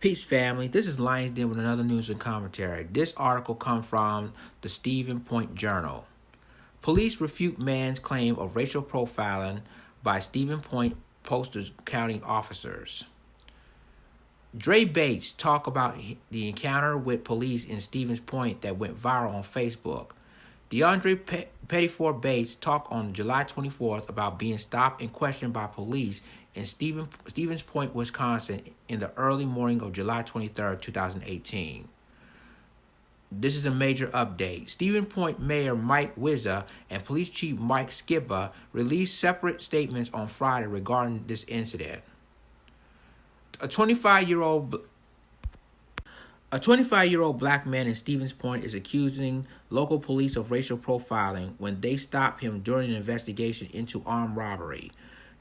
Peace, family. This is Lions Den with another news and commentary. This article comes from the Stevens Point Journal. Police refute man's claim of racial profiling by Stevens Point Posters County officers. Dre Bates talked about the encounter with police in Stevens Point that went viral on Facebook. DeAndre Pettiford Bates talked on July 24th about being stopped and questioned by police in Stevens Point, Wisconsin in the early morning of July 23, 2018. This is a major update. Stevens Point Mayor Mike Wizza and Police Chief Mike Skipper released separate statements on Friday regarding this incident. A 25-year-old black man in Stevens Point is accusing local police of racial profiling when they stopped him during an investigation into armed robbery.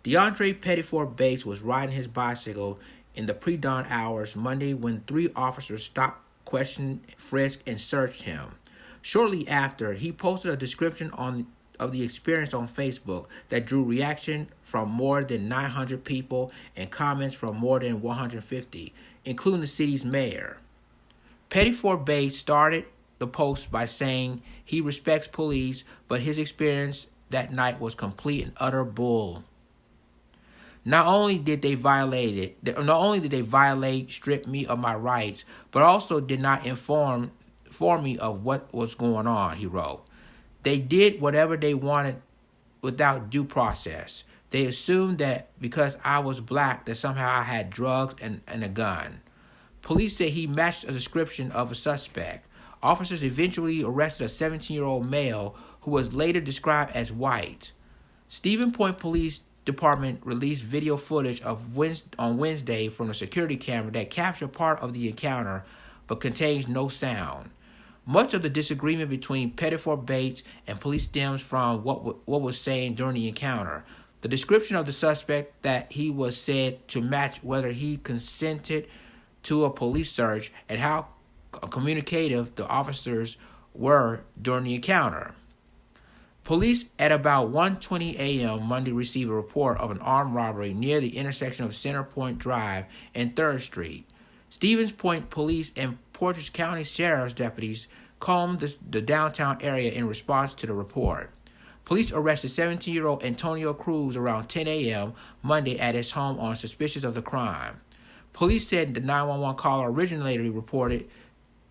DeAndre Pettiford Bates was riding his bicycle in the pre-dawn hours Monday when three officers stopped, questioned, frisked, and searched him. Shortly after, he posted a description of the experience on Facebook that drew reaction from more than 900 people and comments from more than 150, including the city's mayor. Pettiford Bates started the post by saying he respects police, but his experience that night was complete and utter bull. Not only did they violate, strip me of my rights, but also did not inform me of what was going on, he wrote. They did whatever they wanted without due process. They assumed that because I was black that somehow I had drugs and a gun. Police said he matched a description of a suspect. Officers eventually arrested a 17-year-old male who was later described as white. Stevens Point Police Department released video footage on Wednesday from a security camera that captured part of the encounter but contains no sound. Much of the disagreement between Pettiford Bates and police stems from what was saying during the encounter. The description of the suspect that he was said to match whether he consented to a police search and how communicative the officers were during the encounter. Police at about 1:20 a.m. Monday received a report of an armed robbery near the intersection of Center Point Drive and 3rd Street. Stevens Point Police and Portage County Sheriff's deputies combed the downtown area in response to the report. Police arrested 17-year-old Antonio Cruz around 10 a.m. Monday at his home on suspicion of the crime. Police said the 911 caller originally reported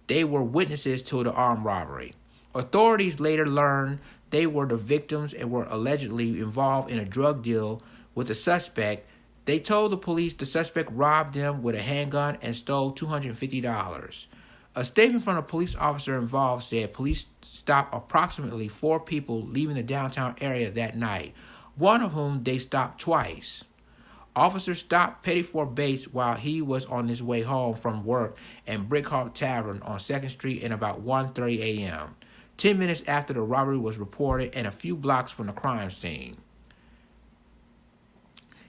they were witnesses to the armed robbery. Authorities later learned they were the victims and were allegedly involved in a drug deal with the suspect. They told the police the suspect robbed them with a handgun and stole $250. A statement from a police officer involved said police stopped approximately 4 people leaving the downtown area that night, one of whom they stopped twice. Officers stopped Pettiford Bates while he was on his way home from work at Brickhawk Tavern on 2nd Street at about 1:30 a.m., 10 minutes after the robbery was reported and a few blocks from the crime scene.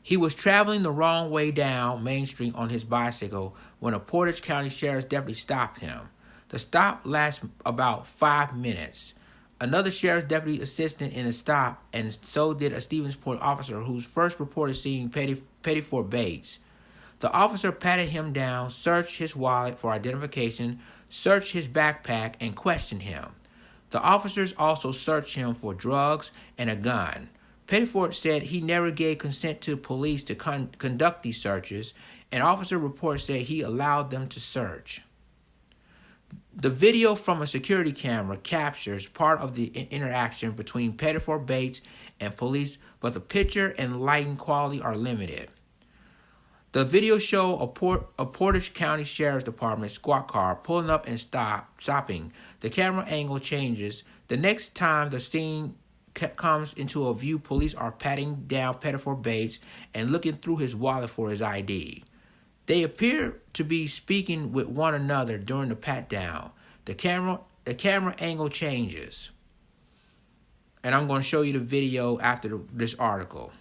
He was traveling the wrong way down Main Street on his bicycle when a Portage County Sheriff's deputy stopped him. The stop lasted about 5 minutes. Another sheriff's deputy assisted in the stop, and so did a Stevens Point officer who first reported seeing Pettiford Bates. The officer patted him down, searched his wallet for identification, searched his backpack, and questioned him. The officers also searched him for drugs and a gun. Pettiford said he never gave consent to police to conduct these searches, and officer reports said he allowed them to search. The video from a security camera captures part of the interaction between Pettiford Bates and police, but the picture and lighting quality are limited. The video showed a Portage County Sheriff's Department squad car pulling up and stopping. The camera angle changes. The next time the scene comes into a view, police are patting down Pettiford Bates and looking through his wallet for his ID. They appear to be speaking with one another during the pat-down. The camera angle changes. And I'm going to show you the video after this article.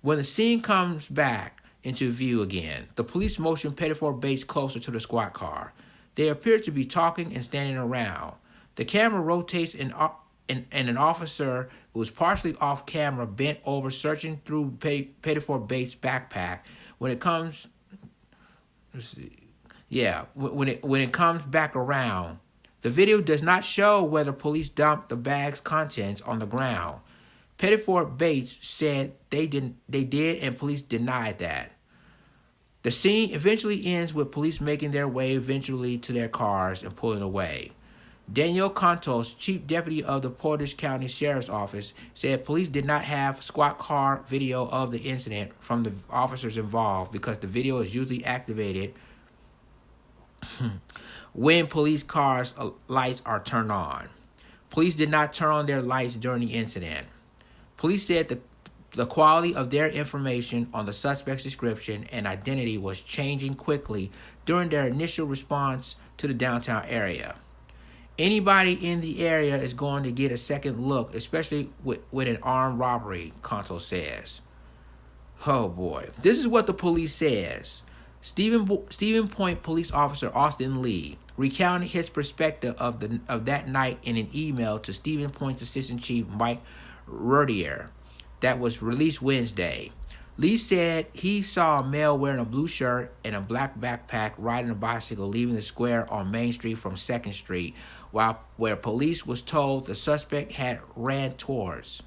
When the scene comes back into view again, the police motion Pettiford Bates closer to the squad car. They appear to be talking and standing around. The camera rotates and an officer who was partially off camera bent over searching through Pettiford Bates' backpack. When it comes, Yeah, when it comes back around, the video does not show whether police dumped the bag's contents on the ground. Pettiford Bates said they did, and police denied that. The scene eventually ends with police making their way eventually to their cars and pulling away. Daniel Contos, chief deputy of the Portage County Sheriff's Office, said police did not have squad car video of the incident from the officers involved because the video is usually activated when police cars' lights are turned on. Police did not turn on their lights during the incident. Police said the quality of their information on the suspect's description and identity was changing quickly during their initial response to the downtown area. Anybody in the area is going to get a second look, especially with an armed robbery, Conto says. Oh boy. This is what the police says. Stephen Point police officer Austin Lee recounted his perspective of that night in an email to Stephen Point's assistant chief Mike Roedier that was released Wednesday. Lee said he saw a male wearing a blue shirt and a black backpack riding a bicycle leaving the square on Main Street from 2nd Street, where police was told the suspect had ran towards.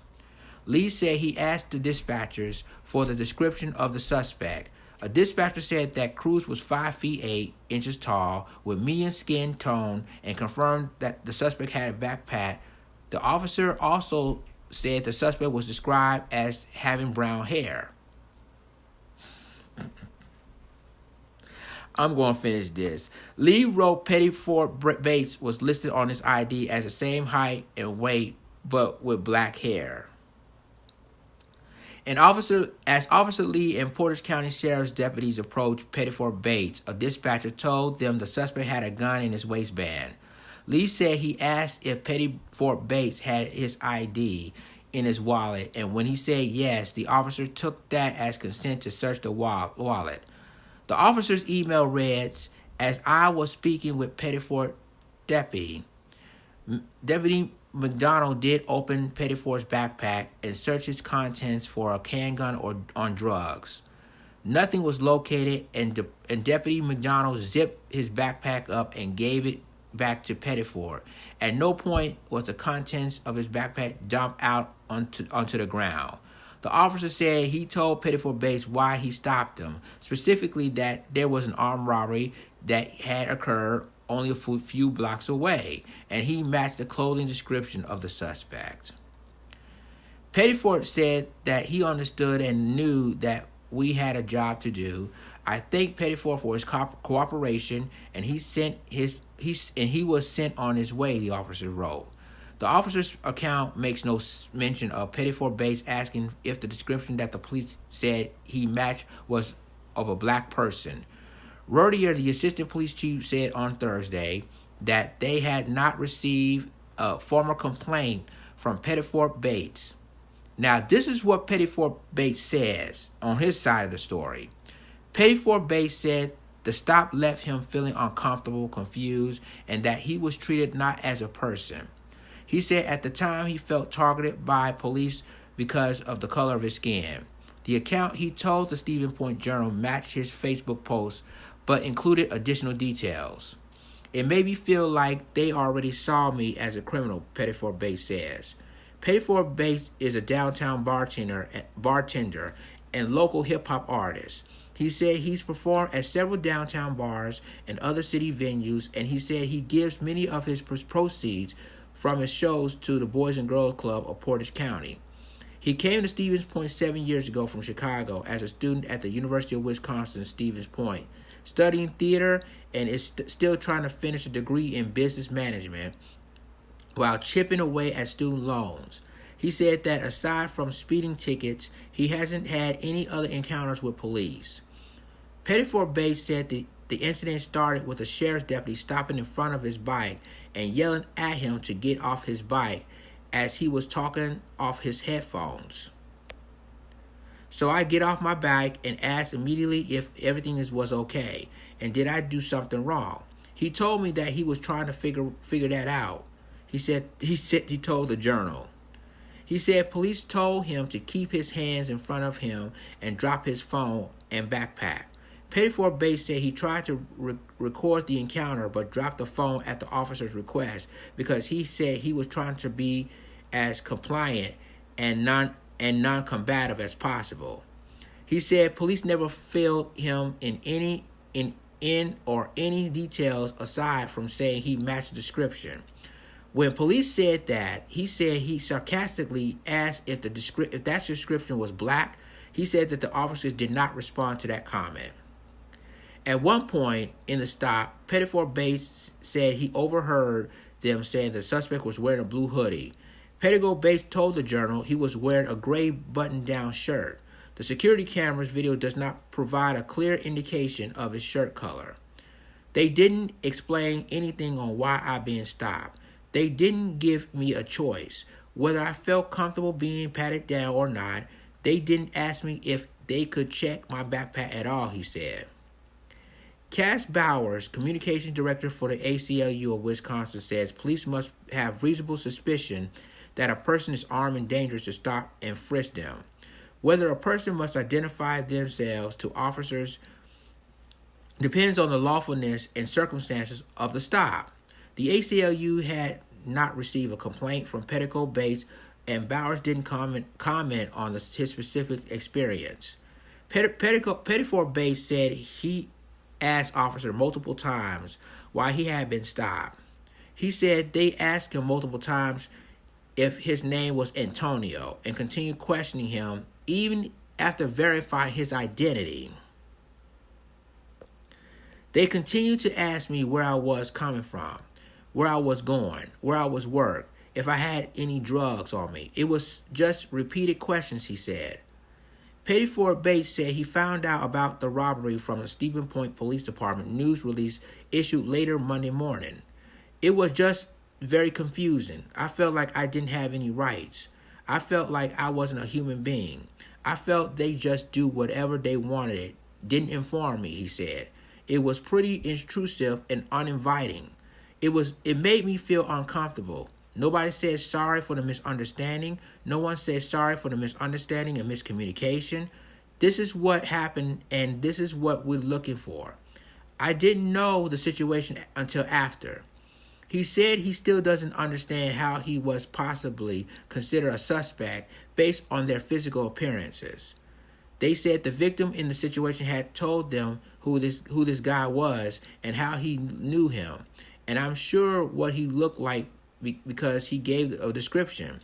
Lee said he asked the dispatchers for the description of the suspect. A dispatcher said that Cruz was 5 feet 8 inches tall with medium skin tone and confirmed that the suspect had a backpack. The officer also said the suspect was described as having brown hair. I'm going to finish this. Lee wrote Pettiford Bates was listed on his ID as the same height and weight, but with black hair. As Officer Lee and Portage County Sheriff's deputies approached Pettiford Bates, a dispatcher told them the suspect had a gun in his waistband. Lee said he asked if Pettiford Bates had his ID in his wallet, and when he said yes, the officer took that as consent to search the wallet. The officer's email reads, "As I was speaking with Pettiford Deputy McDonald did open Pettiford's backpack and search its contents for a handgun or on drugs. Nothing was located, and Deputy McDonald zipped his backpack up and gave it back to Pettiford. At no point was the contents of his backpack dumped out onto the ground." The officer said he told Pettiford Bates why he stopped him, specifically that there was an armed robbery that had occurred only a few blocks away, and he matched the clothing description of the suspect. Pettiford said that he understood and knew that we had a job to do. I thank Pettiford for his cooperation, and he was sent on his way, the officer wrote. The officer's account makes no mention of Pettiford Bates asking if the description that the police said he matched was of a black person. Roedier, the assistant police chief, said on Thursday that they had not received a formal complaint from Pettiford Bates. Now, this is what Pettiford Bates says on his side of the story. Pettiford Bates said the stop left him feeling uncomfortable, confused, and that he was treated not as a person. He said at the time he felt targeted by police because of the color of his skin. The account he told the Stephen Point Journal matched his Facebook post, but included additional details. It made me feel like they already saw me as a criminal, Pettiford Bates says. Pettiford Bates is a downtown bartender and local hip-hop artist. He said he's performed at several downtown bars and other city venues, and he said he gives many of his proceeds from his shows to the Boys and Girls Club of Portage County. He came to Stevens Point 7 years ago from Chicago as a student at the University of Wisconsin, Stevens Point, studying theater, and is still trying to finish a degree in business management while chipping away at student loans. He said that aside from speeding tickets, he hasn't had any other encounters with police. Pettiford Bates said the incident started with a sheriff's deputy stopping in front of his bike and yelling at him to get off his bike as he was talking off his headphones. So I get off my bike and asked immediately if everything was okay and did I do something wrong. He told me that he was trying to figure that out. He told the Journal. He said police told him to keep his hands in front of him and drop his phone and backpack. Pettiford Bates said he tried to record the encounter but dropped the phone at the officer's request because he said he was trying to be as compliant and non-combative as possible. He said police never failed him in any details aside from saying he matched the description. When police said that, he said he sarcastically asked if that description was black. He said that the officers did not respond to that comment. At one point in the stop, Pettiford Bates said he overheard them saying the suspect was wearing a blue hoodie. Pettiford Bates told the Journal he was wearing a gray button-down shirt. The security camera's video does not provide a clear indication of his shirt color. They didn't explain anything on why I being stopped. They didn't give me a choice, whether I felt comfortable being patted down or not. They didn't ask me if they could check my backpack at all, he said. Cass Bowers, communications director for the ACLU of Wisconsin, says police must have reasonable suspicion that a person is armed and dangerous to stop and frisk them. Whether a person must identify themselves to officers depends on the lawfulness and circumstances of the stop. The ACLU had not received a complaint from Pettiford Bates, and Bowers didn't comment on his specific experience. Pettiford Bates said he asked officer multiple times why he had been stopped. He said they asked him multiple times if his name was Antonio and continued questioning him even after verifying his identity. They continued to ask me where I was coming from, where I was going, where I was work, if I had any drugs on me. It was just repeated questions, he said. Pettiford Bates said he found out about the robbery from the Stevens Point Police Department news release issued later Monday morning. It was just very confusing. I felt like I didn't have any rights. I felt like I wasn't a human being. I felt they just do whatever they wanted. Didn't inform me, he said. It was pretty intrusive and uninviting. It made me feel uncomfortable. Nobody said sorry for the misunderstanding. No one said sorry for the misunderstanding and miscommunication. This is what happened, and this is what we're looking for. I didn't know the situation until after. He said he still doesn't understand how he was possibly considered a suspect based on their physical appearances. They said the victim in the situation had told them who this guy was and how he knew him. And I'm sure what he looked like because he gave a description.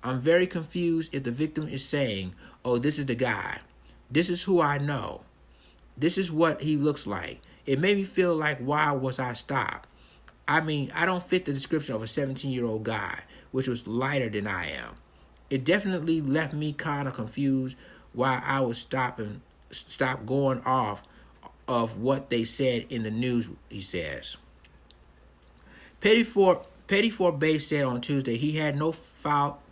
I'm very confused if the victim is saying, oh, this is the guy. This is who I know. This is what he looks like. It made me feel like, why was I stopped? I mean, I don't fit the description of a 17-year-old guy, which was lighter than I am. It definitely left me kind of confused why I was stop going off of what they said in the news, he says. Pettiford Bates said on Tuesday he had no formal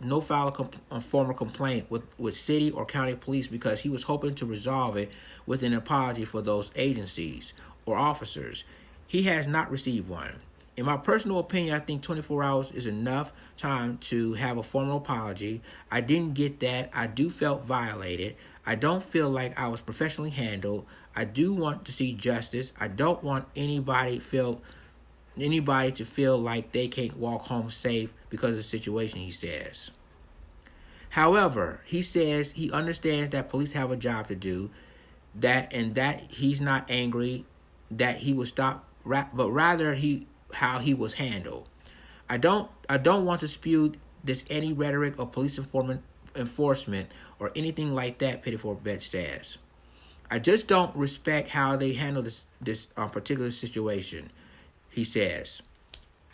complaint with city or county police because he was hoping to resolve it with an apology for those agencies or officers. He has not received one. In my personal opinion, I think 24 hours is enough time to have a formal apology. I didn't get that. I do felt violated. I don't feel like I was professionally handled. I do want to see justice. I don't want anybody to feel like they can't walk home safe because of the situation, he says. However, he says he understands that police have a job to do, that he's not angry that he was stopped, but rather how he was handled. I don't want to spew this any rhetoric of police enforcement or anything like that, Pettiford Bates says. I just don't respect how they handle this particular situation, he says.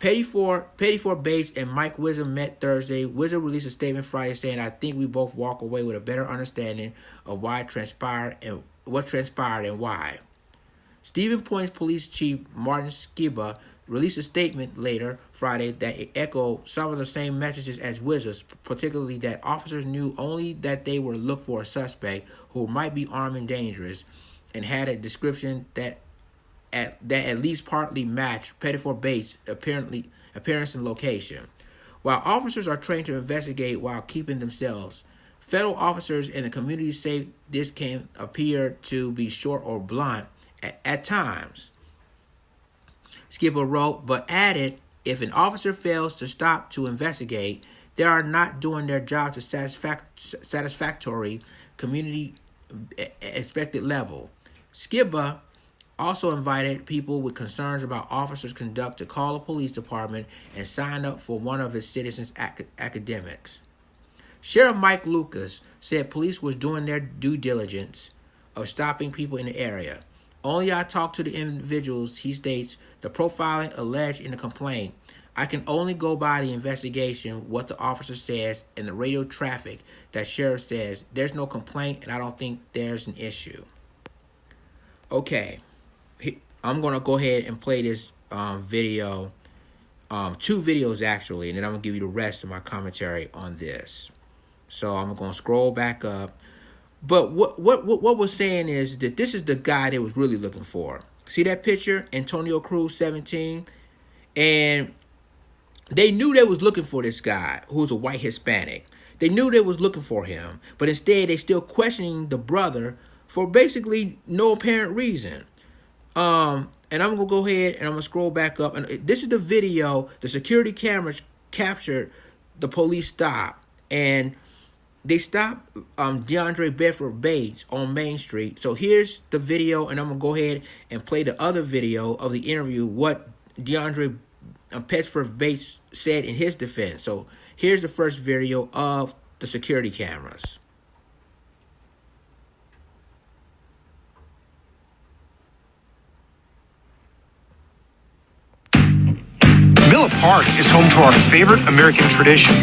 Pettiford Bates and Mike Wisdom met Thursday. Wisdom released a statement Friday saying, I think we both walk away with a better understanding of what transpired and why. Stevens Point Police Chief Martin Skiba released a statement later Friday that echoed some of the same messages as Wisdom's, particularly that officers knew only that they were looking for a suspect who might be armed and dangerous and had a description that at least partly matched Pettiford Bates' appearance and location. While officers are trained to investigate while keeping themselves, federal officers in the community say this can appear to be short or blunt at times. Skipper wrote, but added, if an officer fails to stop to investigate, they are not doing their job to satisfactory community expected level. Skipper also invited people with concerns about officers' conduct to call the police department and sign up for one of his citizens' academics. Sheriff Mike Lucas said police was doing their due diligence of stopping people in the area. Only I talked to the individuals, he states, the profiling alleged in the complaint. I can only go by the investigation, what the officer says, and the radio traffic that sheriff says. There's no complaint, and I don't think there's an issue. Okay, I'm going to go ahead and play this video, 2 videos actually, and then I'm going to give you the rest of my commentary on this. So I'm going to scroll back up. But what we're saying is that this is the guy they was really looking for. See that picture? Antonio Cruz, 17. And they knew they was looking for this guy who was a white Hispanic. They knew they was looking for him. But instead, they still questioning the brother for basically no apparent reason. And I'm going to go ahead and I'm going to scroll back up. And this is the video. The security cameras captured the police stop. And they stopped DeAndre Bedford Bates on Main Street. So here's the video, and I'm going to go ahead and play the other video of the interview, what DeAndre Bedford Bates said in his defense. So here's the first video of the security cameras. Miller Park is home to our favorite American tradition.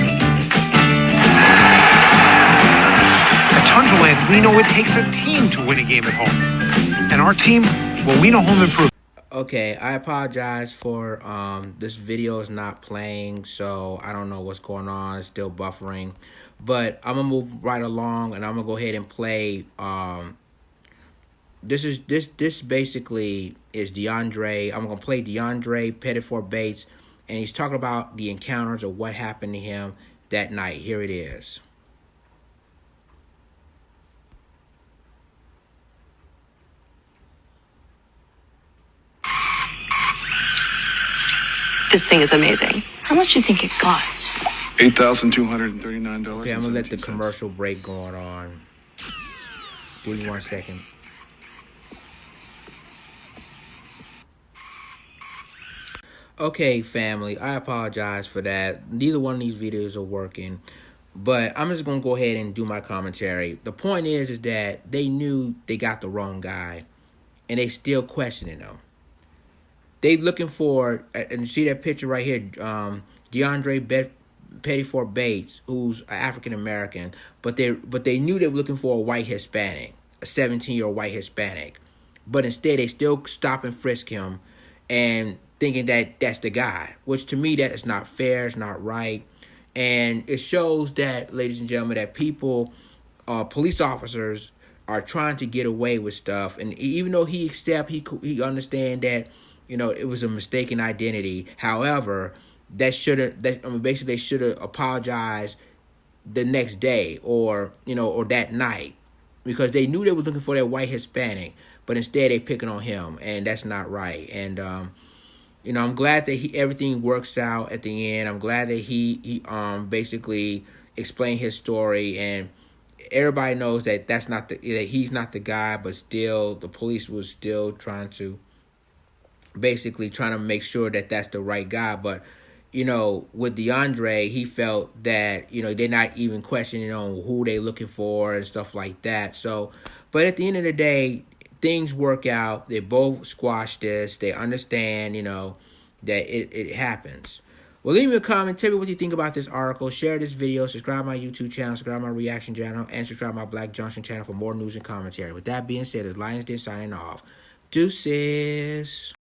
Tundra, we know it takes a team to win a game at home. And our team, well, we know home improvement. Okay, I apologize for this video is not playing, so I don't know what's going on. It's still buffering. But I'm going to move right along, and I'm going to go ahead and play. This basically is DeAndre. I'm going to play DeAndre Bedford Bates, and he's talking about the encounters of what happened to him that night. Here it is. This thing is amazing. How much do you think it cost? $8,239. Okay, I'm gonna let the commercial break going on. Give me 1 second. Okay, family, I apologize for that. Neither one of these videos are working, but I'm just gonna go ahead and do my commentary. The point is that they knew they got the wrong guy, and they still questioning him. They looking for, and you see that picture right here, DeAndre Bedford Bates, who's African American, but they knew they were looking for a white Hispanic, a 17-year-old white Hispanic, but instead they still stop and frisk him, and thinking that that's the guy, which to me that is not fair, it's not right, and it shows that, ladies and gentlemen, that people, police officers, are trying to get away with stuff, and even though he understand that, you know, it was a mistaken identity. However, basically they should have apologized the next day or that night, because they knew they were looking for that white Hispanic, but instead they picking on him, and that's not right. And I'm glad that everything works out at the end. I'm glad that he basically explained his story, and everybody knows that that he's not the guy, but still the police was still trying to make sure that that's the right guy. But, with DeAndre, he felt that, they're not even questioning on who they looking for and stuff like that. So, but at the end of the day, things work out. They both squash this. They understand, that it happens. Well, leave me a comment. Tell me what you think about this article. Share this video. Subscribe to my YouTube channel. Subscribe to my reaction channel. And subscribe to my Black Junction channel for more news and commentary. With that being said, it's Lions Den signing off. Deuces.